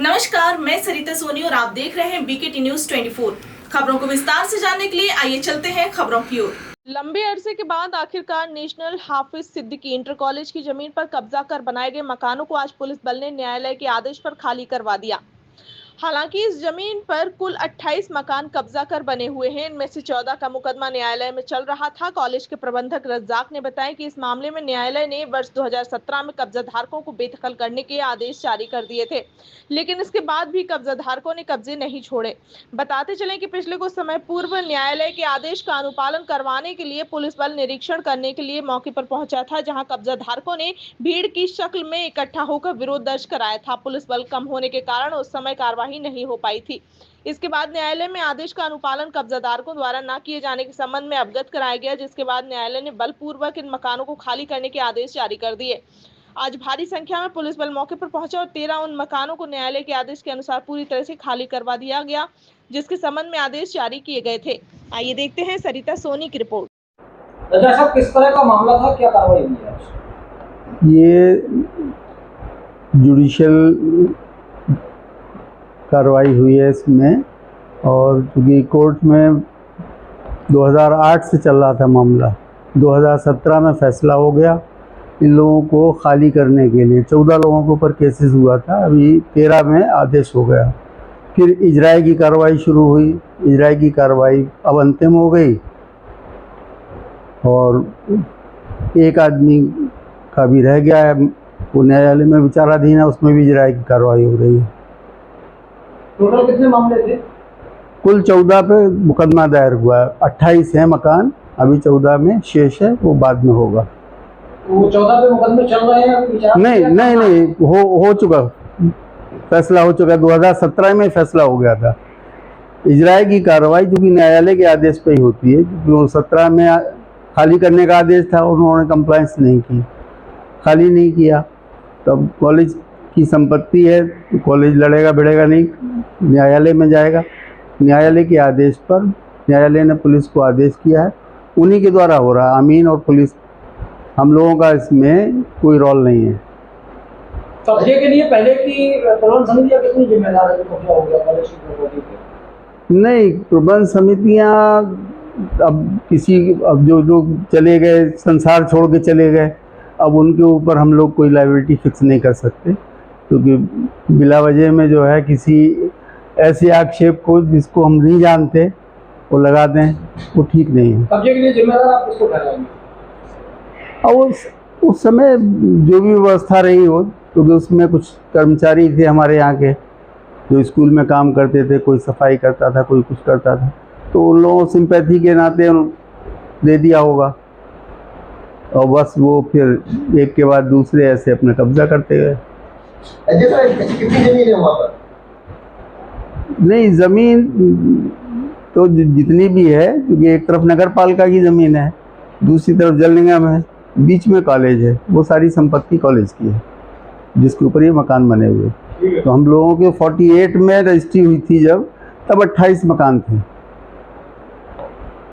नमस्कार, मैं सरिता सोनी और आप देख रहे हैं बीकेटी न्यूज 24। खबरों को विस्तार से जानने के लिए आइए चलते हैं खबरों की ओर। लंबे अरसे के बाद आखिरकार नेशनल हाफिज सिद्दीकी इंटर कॉलेज की जमीन पर कब्जा कर बनाए गए मकानों को आज पुलिस बल ने न्यायालय के आदेश पर खाली करवा दिया। हालांकि इस जमीन पर कुल 28 मकान कब्जा कर बने हुए हैं। इनमें से 14 का मुकदमा न्यायालय में चल रहा था। कॉलेज के प्रबंधक रज्जाक ने बताया कि इस मामले में न्यायालय ने वर्ष 2017 में कब्जाधारकों को बेदखल करने के आदेश जारी कर दिए थे, लेकिन इसके बाद भी कब्जाधारकों ने कब्जे नहीं छोड़े। बताते चलें कि पिछले कुछ समय पूर्व न्यायालय के आदेश का अनुपालन करवाने के लिए पुलिस बल निरीक्षण करने के लिए मौके पर पहुंचा था, जहां कब्जाधारकों ने भीड़ की शक्ल में इकट्ठा होकर विरोध दर्ज कराया था। पुलिस बल कम होने के कारण उस समय कार्रवाई नहीं हो पाई थी। इसके बाद न्यायालय में आदेश का अनुपालन कब्जाधारकों द्वारा न किए जाने के संबंध में अवगत कराया गया, जिसके बाद न्यायालय ने बलपूर्वक इन मकानों को खाली करने के आदेश जारी कर दिए। आज भारी संख्या में पुलिस बल मौके पर पहुंचा और 13 उन मकानों को न्यायालय के आदेश के अनुसार पूरी तरह से खाली करवा दिया गया, जिसके संबंध में आदेश जारी किए गए थे। आइए देखते हैं सरिता सोनी की रिपोर्ट। रजा साहब, किस तरह का मामला था, क्या कार्रवाई हुई है? ये जुडिशियल कार्रवाई हुई है इसमें, और चूँकि कोर्ट में 2008 से चल रहा था मामला, 2017 में फैसला हो गया इन लोगों को खाली करने के लिए। 14 लोगों के ऊपर केसेस हुआ था, अभी 13 में आदेश हो गया। फिर इजराई की कार्रवाई शुरू हुई। इजराई की कार्रवाई अब अंतिम हो गई और एक आदमी का भी रह गया है, वो न्यायालय में विचाराधीन है, उसमें भी इजराई की कार्रवाई हो रही है। टोटल कितने मामले थे? कुल 14 पे मुकदमा दायर हुआ है। 28 है मकान, अभी 14 में शेष है, वो बाद में होगा। वो 14 पे मुकदमे चल रहे हैं? नहीं, हो चुका, फैसला हो चुका। 2017 में फैसला हो गया था। इजराई की कार्रवाई जो कि न्यायालय के आदेश पे ही होती है, क्योंकि 17 में खाली करने का आदेश था, उन्होंने कंप्लायंस नहीं की, खाली नहीं किया। तब कॉलेज की संपत्ति है तो कॉलेज लड़ेगा भिड़ेगा नहीं, न्यायालय में जाएगा। न्यायालय के आदेश पर न्यायालय ने पुलिस को आदेश किया है, उन्हीं के द्वारा हो रहा है। अमीन और पुलिस, हम लोगों का इसमें कोई रोल नहीं है। कब्जे के लिए पहले की प्रबंध समितियां कितनी जिम्मेदार है? कब्जा हो गया कॉलेज की प्रॉपर्टी पे? नहीं, प्रबंध समितियां अब जो लोग चले गए, संसार छोड़ के चले गए, अब उनके ऊपर हम लोग कोई लायबिलिटी फिक्स नहीं कर सकते, क्योंकि बिला वजह में जो है किसी ऐसे आक्षेप को जिसको हम नहीं जानते वो लगा दें, वो ठीक नहीं है। कब्जे के लिए जिम्मेदार आप किसको ठहराएंगे? और उस समय जो भी व्यवस्था रही हो, क्योंकि उसमें कुछ कर्मचारी थे हमारे यहाँ के जो स्कूल में काम करते थे, कोई सफाई करता था, कोई कुछ करता था, तो उन लोगों सिंपैथी के नाते दे दिया होगा, और बस वो फिर एक के बाद दूसरे ऐसे अपना कब्जा करते गए। कितनी जमीन है वहाँ पर? नहीं, ज़मीन तो जितनी भी है, क्योंकि एक तरफ नगर पालिका की ज़मीन है, दूसरी तरफ जल निगम है, बीच में कॉलेज है, वो सारी संपत्ति कॉलेज की है जिसके ऊपर ये मकान बने हुए। तो हम लोगों के 48 में रजिस्ट्री हुई थी जब, तब 28 मकान थे।